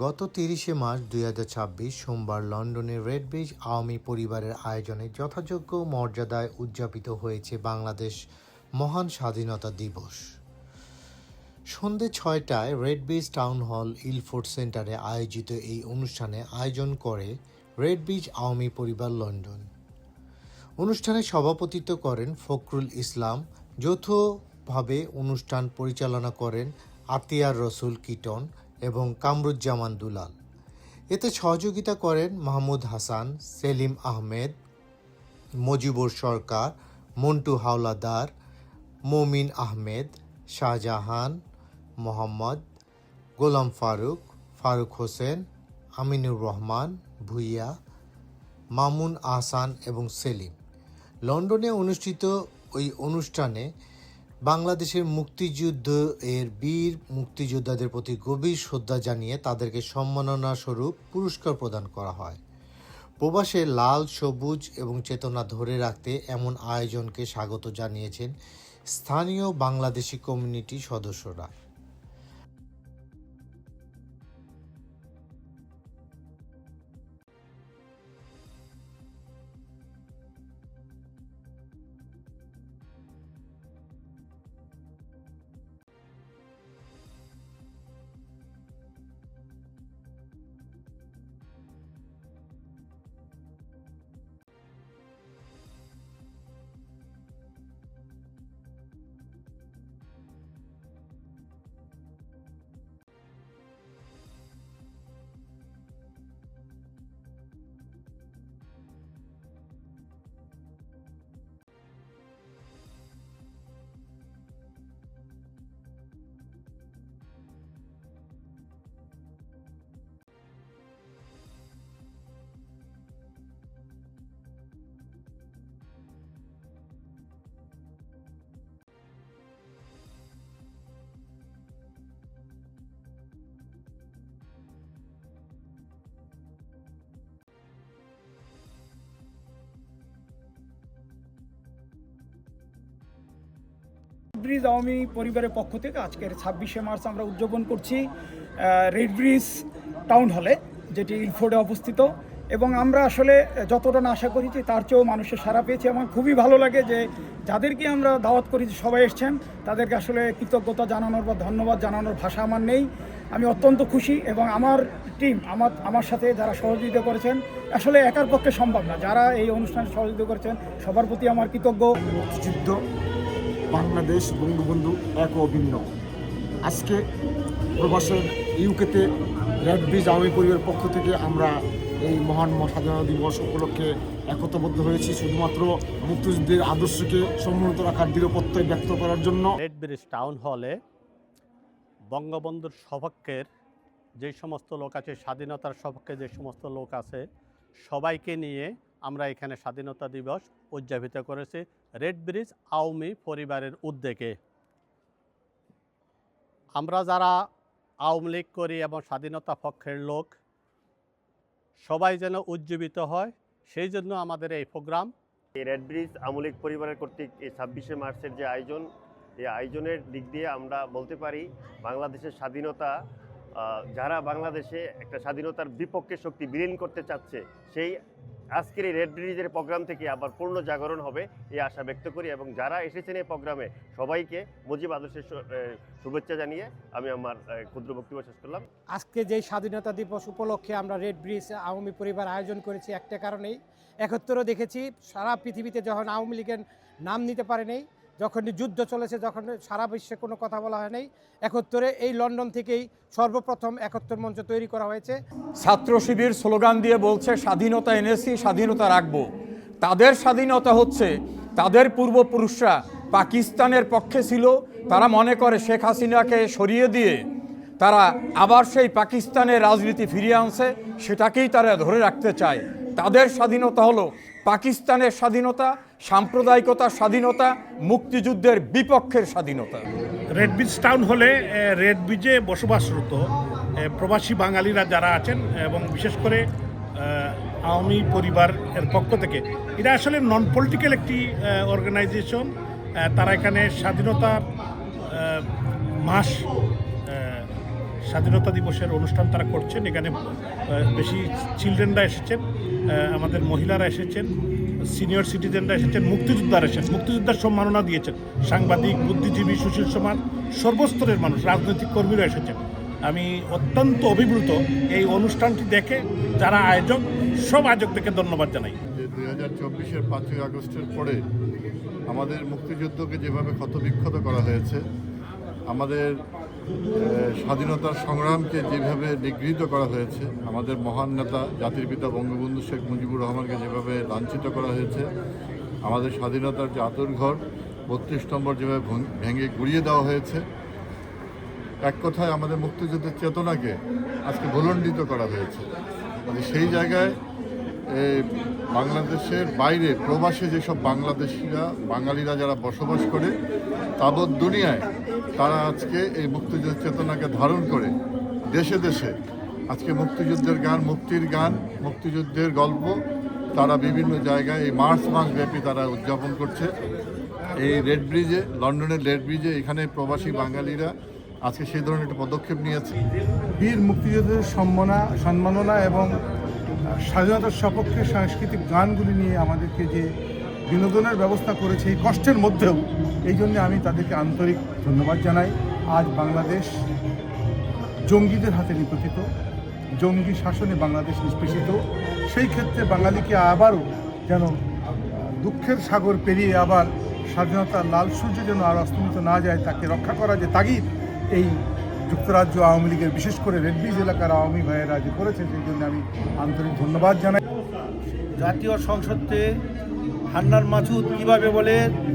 গত ৩০শে মার্চ ২০২৬ সোমবার লন্ডনের রেড ব্রিজ আওয়ামী পরিবারের আয়োজনে যথাযোগ্য মর্যাদায় উদযাপিত হয়েছে বাংলাদেশ মহান স্বাধীনতা দিবস। সন্ধ্যে ৬টায় Redbridge town hall Ilford সেন্টারে আয়োজিত এই অনুষ্ঠানে আয়োজন করে রেড ব্রিজ আওয়ামী পরিবার লন্ডন। অনুষ্ঠানে সভাপতিত্ব করেন ফখরুল ইসলাম। যৌথভাবে অনুষ্ঠান পরিচালনা করেন আতিয়ার রসুল কিটন এবং কামরুজ্জামান দুলাল। এতে সহযোগিতা করেন মাহমুদ হাসান, সেলিম আহমেদ, মজিবুর সরকার, মন্টু হাওলাদার, মমিন আহমেদ, শাহজাহান, মোহাম্মদ গোলাম ফারুক, ফারুক হোসেন, আমিনুর রহমান ভুইয়া, মামুন আহসান এবং সেলিম। লন্ডনে অনুষ্ঠিত ওই অনুষ্ঠানে বাংলাদেশের মুক্তিযুদ্ধ এর বীর মুক্তিযোদ্ধাদের প্রতি গভীর শ্রদ্ধা জানিয়ে তাদেরকে সম্মাননা স্বরূপ পুরস্কার প্রদান করা হয়। প্রবাসে লাল, সবুজ এবং চেতনা ধরে রাখতে এমন আয়োজনকে স্বাগত জানিয়েছেন স্থানীয় বাংলাদেশি কমিউনিটি সদস্যরা। ব্রিজ আওয়ামী পরিবারের পক্ষ থেকে আজকের ২৬শে মার্চ আমরা উদযাপন করছি রেড ব্রিজ টাউন হলে, যেটি ইলফোর্ডে অবস্থিত। এবং আমরা আসলে যতটা না আশা করেছি তার চেয়েও মানুষের সাড়া পেয়েছি। আমার খুবই ভালো লাগে যে যাদেরকে আমরা দাওয়াত করেছি সবাই এসছেন, তাদেরকে আসলে কৃতজ্ঞতা জানানোর বা ধন্যবাদ জানানোর ভাষা আমার নেই। আমি অত্যন্ত খুশি এবং আমার টিম আমার সাথে যারা সহযোগিতা করেছেন, আসলে একার পক্ষে সম্ভব না, যারা এই অনুষ্ঠানে সহযোগিতা করেছেন সবার প্রতি আমার কৃতজ্ঞ। মুক্তিযুদ্ধ বাংলাদেশ বঙ্গবন্ধু এক অভিন্ন। আজকে প্রবাসের ইউকেতে রেড ব্রিজ আওয়ামী পরিবারের পক্ষ থেকে আমরা এই মহান স্বাধীনতা দিবস উপলক্ষে একতাবদ্ধ হয়েছি শুধুমাত্র মুক্তিযুদ্ধের আদর্শকে সমুন্নত রাখার দৃঢ় প্রত্যয় ব্যক্ত করার জন্য। রেড ব্রিজ টাউন হলে বঙ্গবন্ধুর সপক্ষের যে সমস্ত লোক আছে, স্বাধীনতার সপক্ষে যে সমস্ত লোক আছে, সবাইকে নিয়ে আমরা এখানে স্বাধীনতা দিবস উদযাপিত করেছি রেড ব্রিজ আওয়ামী পরিবারের উদ্যোগে। আমরা যারা আওয়ামী লীগ করি এবং স্বাধীনতা পক্ষের লোক, সবাই যেন উজ্জীবিত হয়, সেই জন্য আমাদের এই প্রোগ্রাম। এই রেড ব্রিজ আওয়ামী লীগ পরিবারের কর্তৃক এই ২৬শে মার্চের যে আয়োজন, এই আয়োজনের দিক দিয়ে আমরা বলতে পারি বাংলাদেশের স্বাধীনতা, যারা বাংলাদেশে একটা স্বাধীনতার বিপক্ষে শক্তি বিলীন করতে চাচ্ছে, সেই আজকের এই রেড ব্রিজের প্রোগ্রাম থেকে আবার পূর্ণ জাগরণ হবে এই আশা ব্যক্ত করি। এবং যারা এসেছেন এই প্রোগ্রামে সবাইকে মুজিব আদর্শের শুভেচ্ছা জানিয়ে আমি আমার ক্ষুদ্র বক্তব্য শেষ করলাম। আজকে যেই স্বাধীনতা দিবস উপলক্ষে আমরা রেড ব্রিজ আওয়ামী পরিবার আয়োজন করেছি একটা কারণেই, একত্র দেখেছি সারা পৃথিবীতে যখন আওয়ামী লীগের নাম নিতে পারে নেই, যখন যুদ্ধ চলেছে, যখন সারা বিশ্বে কোনো কথা বলা হয় নাই, একত্রে এই লন্ডন থেকেই সর্বপ্রথম একত্র মঞ্চ তৈরি করা হয়েছে। ছাত্র শিবির স্লোগান দিয়ে বলছে স্বাধীনতা এনেছি, স্বাধীনতা রাখবো। তাদের স্বাধীনতা হচ্ছে তাদের পূর্বপুরুষরা পাকিস্তানের পক্ষে ছিল, তারা মনে করে শেখ হাসিনাকে সরিয়ে দিয়ে তারা আবার সেই পাকিস্তানের রাজনীতি ফিরিয়ে আনছে, সেটাকেই তারা ধরে রাখতে চায়। তাদের স্বাধীনতা হলো পাকিস্তানের স্বাধীনতা, সাম্প্রদায়িকতার স্বাধীনতা, মুক্তিযুদ্ধের বিপক্ষের স্বাধীনতা। রেড ব্রিজ টাউন হলে রেড ব্রিজে বসবাসরত প্রবাসী বাঙালিরা যারা আছেন এবং বিশেষ করে আওয়ামী পরিবারের পক্ষ থেকে, এটা আসলে নন পলিটিক্যাল একটি অর্গানাইজেশন। তারা এখানে স্বাধীনতার মাস স্বাধীনতা দিবসের অনুষ্ঠান তারা করছেন। এখানে বেশি চিলড্রেনরা এসেছেন, আমাদের মহিলারা এসেছেন, সিনিয়র সিটিজেনরা এসেছেন, মুক্তিযোদ্ধারা এসেছেন, মুক্তিযোদ্ধার সম্মাননা দিয়েছেন, সাংবাদিক, বুদ্ধিজীবী, সুশীল সমাজ, সর্বস্তরের মানুষ, রাজনৈতিক কর্মীরা এসেছেন। আমি অত্যন্ত অভিভূত এই অনুষ্ঠানটি দেখে। যারা আয়োজক, সব আয়োজকদেরকে ধন্যবাদ জানাই। 2024-এর 5ই আগস্টের পরে আমাদের মুক্তিযুদ্ধকে যেভাবে ক্ষতবিক্ষত করা হয়েছে, আমাদের স্বাধীনতার সংগ্রামকে যেভাবে নিগৃহীত করা হয়েছে, আমাদের মহান নেতা জাতির পিতা বঙ্গবন্ধু শেখ মুজিবুর রহমানকে যেভাবে লাঞ্ছিত করা হয়েছে, আমাদের স্বাধীনতার যে আঁতুড়ঘর 32 নম্বর যেভাবে ভেঙে গুড়িয়ে দেওয়া হয়েছে, এক কথায় আমাদের মুক্তিযুদ্ধের চেতনাকে আজকে ভুলণ্ডিত করা হয়েছে। মানে সেই জায়গায় বাংলাদেশের বাইরে প্রবাসে যেসব বাঙালিরা যারা বসবাস করে, তাবৎ দুনিয়ায় তারা আজকে এই মুক্তিযুদ্ধের চেতনাকে ধারণ করে দেশে দেশে আজকে মুক্তিযুদ্ধের গান, মুক্তির গান, মুক্তিযুদ্ধের গল্প তারা বিভিন্ন জায়গায় এই মার্চ মাস ব্যাপী তারা উদযাপন করছে। এই রেড ব্রিজে, লন্ডনের রেড ব্রিজে এখানে প্রবাসী বাঙালিরা আজকে সেই ধরনের একটা পদক্ষেপ নিয়েছে। বীর মুক্তিযোদ্ধাদের সম্মাননা এবং স্বাধীনতার সপক্ষে সাংস্কৃতিক গানগুলি নিয়ে আমাদেরকে যে বিনোদনের ব্যবস্থা করেছে এই কষ্টের মধ্যেও, এই জন্য আমি তাদেরকে আন্তরিক ধন্যবাদ জানাই। আজ বাংলাদেশ জঙ্গিদের হাতে নিপতিত, জঙ্গি শাসনে বাংলাদেশ নিষ্পেষিত। সেই ক্ষেত্রে বাঙালিকে আবারও যেন দুঃখের সাগর পেরিয়ে আবার স্বাধীনতার লাল সূর্য যেন আর অস্তমিত না যায়, তাকে রক্ষা করা যে তাগিদ এই যুক্তরাজ্য আওয়ামী লীগের, বিশেষ করে রেড ব্রিজ এলাকার আওয়ামী ভাইয়েরা যে করেছে, সেই জন্য আমি আন্তরিক ধন্যবাদ জানাই। জাতীয় সংসদে হান্নান মাসুদ কীভাবে বলে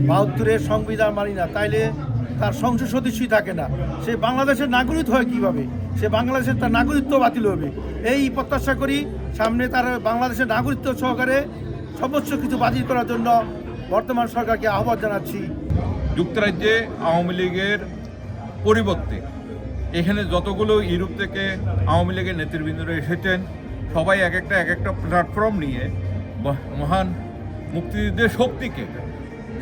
৭২-এর সংবিধান মানি না, তাইলে তার সংসদ সদস্যই থাকে না, সে বাংলাদেশের নাগরিক হয় কিভাবে? সে বাংলাদেশের তার নাগরিকত্ব বাতিল হবে। এই প্রত্যাশা করি সামনে তার বাংলাদেশের নাগরিকত্ব সহকারে সর্বোচ্চ কিছু বাতিল করার জন্য বর্তমান সরকারকে আহ্বান জানাচ্ছি। যুক্তরাজ্যে আওয়ামী লীগের পরিবর্তে এখানে যতগুলো ইউরোপ থেকে আওয়ামী লীগের নেতৃবৃন্দরা এসেছেন, সবাই এক একটা প্ল্যাটফর্ম নিয়ে মহান মুক্তিযুদ্ধের শক্তিকে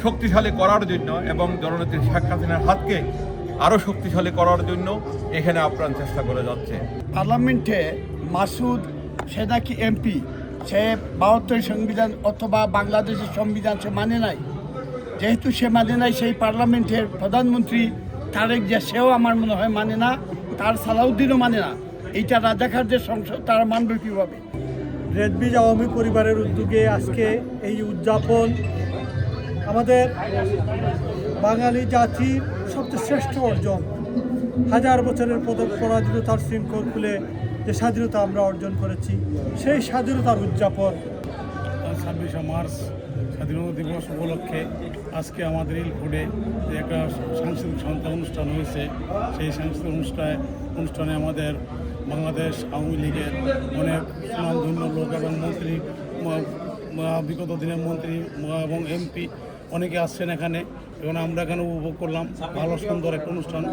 শক্তিশালী করার জন্য এবং জননেত্রী শেখ হাসিনার হাতকে আরও শক্তিশালী করার জন্য এখানে আপ্রাণ চেষ্টা করে যাচ্ছে। পার্লামেন্টে মাসুদ, সে নাকি এমপি, সে ৭২ সংবিধান অথবা বাংলাদেশের সংবিধান সে মানে নাই। যেহেতু সে মানে নাই, সেই পার্লামেন্টের প্রধানমন্ত্রী তারেক জিয়া, সেও আমার মনে হয় মানে না, তার সালাউদ্দিনও মানে না। এইটা রাজাকারদের সংসদ, তারা মানবে কীভাবে? রেড ব্রিজ আওয়ামী পরিবারের উদ্যোগে আজকে এই উদযাপন আমাদের বাঙালি জাতির সবচেয়ে শ্রেষ্ঠ অর্জন। হাজার বছরের পরাধীনতার শৃঙ্খল খুলে যে স্বাধীনতা আমরা অর্জন করেছি, সেই স্বাধীনতার উদযাপন। 26শে মার্চ স্বাধীনতা দিবস উপলক্ষে আজকে আমাদের ইলফুডে যে একটা সাংস্কৃতিক অনুষ্ঠান হয়েছে, সেই সাংস্কৃতিক অনুষ্ঠানে আমাদের বাংলাদেশ আওয়ামী লীগের অনেক সুনামধন্য লোক এবং মন্ত্রী, বিগত দিনের মন্ত্রী এবং এমপি অনেকে আসছেন এখানে, এবং আমরা এখানে উপভোগ করলাম। ভালো সুন্দর একটা অনুষ্ঠান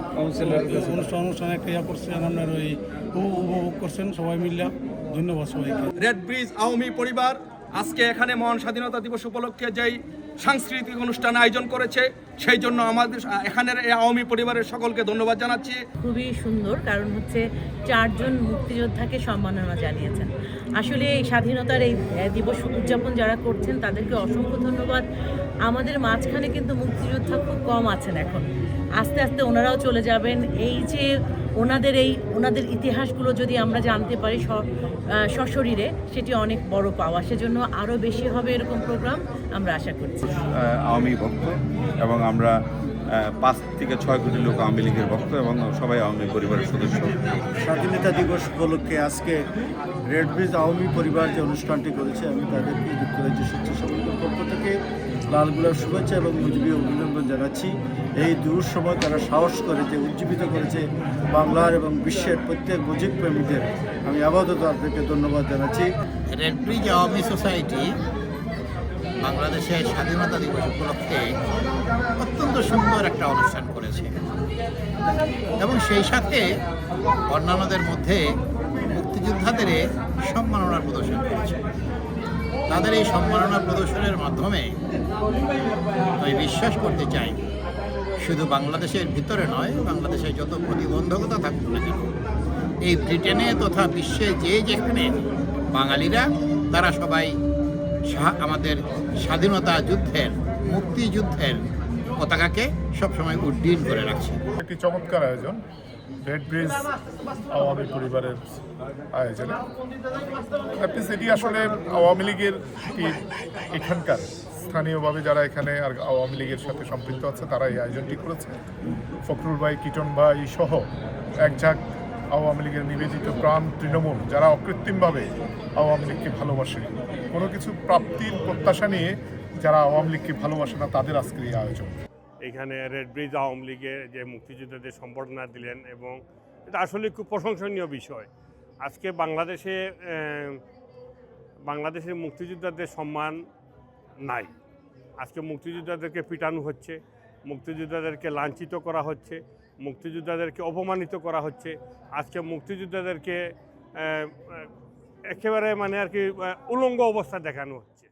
একটা করছে, আপনার ওই উপভোগ করছেন সবাই মিলে। ধন্যবাদ সবাইকে। রেড ব্রিজ আওয়ামী পরিবার আজকে এখানে মহান স্বাধীনতা দিবস উপলক্ষে যেই সাংস্কৃতিক অনুষ্ঠান আয়োজন করেছে, সেই জন্য আমাদের এখানের এই আওয়ামী পরিবারের সকলকে ধন্যবাদ জানাচ্ছি। খুবই সুন্দর, কারণ হচ্ছে 4 জন মুক্তিযোদ্ধাকে সম্মাননা জানিয়েছেন। আসলে এই স্বাধীনতার এই দিবস উদযাপন যারা করছেন তাদেরকে অসংখ্য ধন্যবাদ। আমাদের মাঝখানে কিন্তু মুক্তিযোদ্ধা খুব কম আছেন এখন, আস্তে আস্তে ওনারাও চলে যাবেন। এই যে ওনাদের ইতিহাসগুলো যদি আমরা জানতে পারি সশরীরে, সেটি অনেক বড় পাওয়া। সেজন্য আরও বেশি হবে এরকম প্রোগ্রাম আমরা আশা করছি। আওয়ামী ভক্ত এবং আমরা 5 থেকে 6 কোটি লোক আওয়ামী লীগের ভক্ত এবং সবাই আওয়ামী পরিবারের সদস্য। স্বাধীনতা দিবস উপলক্ষে আজকে রেড ব্রিজ আওয়ামী পরিবার যে অনুষ্ঠানটি করেছে, আমি তাদেরকে যুক্তরাজ্য স্বেচ্ছাসেবকদের পক্ষ থেকে লাল গোলাপ শুভেচ্ছা এবং মুজিবী অভিনন্দন জানাচ্ছি। এই দুঃসময় তারা সাহস করে যে উজ্জীবিত করেছে বাংলার এবং বিশ্বের প্রত্যেক মুজিব প্রেমীদের, আমি আপাতত তাদেরকে ধন্যবাদ জানাচ্ছি। রেড ব্রিজ আওয়ামী সোসাইটি বাংলাদেশের স্বাধীনতা দিবস উপলক্ষে অত্যন্ত সুন্দর একটা অনুষ্ঠান করেছে এবং সেই সাথে অন্যান্যদের মধ্যে মুক্তিযোদ্ধাদের সম্মাননা প্রদর্শন করেছে। তাদের এই সম্মাননা প্রদর্শনের মাধ্যমে আমি বিশ্বাস করতে চাই, শুধু বাংলাদেশের ভিতরে নয়, বাংলাদেশের যত প্রতিবন্ধকতা থাকুক না কেন, এই ব্রিটেনে তথা বিশ্বে যে যেখানে বাঙালিরা তারা সবাই আমাদের স্বাধীনতা যুদ্ধের মুক্তিযুদ্ধের পতাকাকে সবসময় উড্ডীন করে রাখছে। একটি চমৎকার আয়োজন রেড ব্রিজ আওয়ামী পরিবারের আয়োজনে। এটি আসলে আওয়ামী লীগের এখানকার স্থানীয়ভাবে যারা এখানে আর আওয়ামী লীগের সাথে সম্পৃক্ত আছে তারা এই আয়োজনটি করেছে। ফখরুল ভাই, কিটন ভাই সহ একঝাঁক আওয়ামী লীগের নিবেদিত প্রাণ তৃণমূল যারা অকৃত্রিমভাবে আওয়ামী লীগকে ভালোবাসে, কোনো কিছু প্রাপ্তির প্রত্যাশা নিয়ে যারা আওয়ামী লীগকে ভালোবাসে না, তাদের আজকের এই আয়োজন। এখানে রেড ব্রিজ আওয়ামী লীগের যে মুক্তিযোদ্ধাদের সম্বর্ধনা দিলেন এবং এটা আসলে খুব প্রশংসনীয় বিষয়। আজকে বাংলাদেশের মুক্তিযোদ্ধাদের সম্মান নাই। আজকে মুক্তিযোদ্ধাদেরকে পিটানো হচ্ছে, মুক্তিযোদ্ধাদেরকে লাঞ্ছিত করা হচ্ছে, মুক্তিযোদ্ধাদেরকে অপমানিত করা হচ্ছে। আজকে মুক্তিযোদ্ধাদেরকে একেবারে মানে আর কি উলঙ্গ অবস্থা দেখানো হচ্ছে।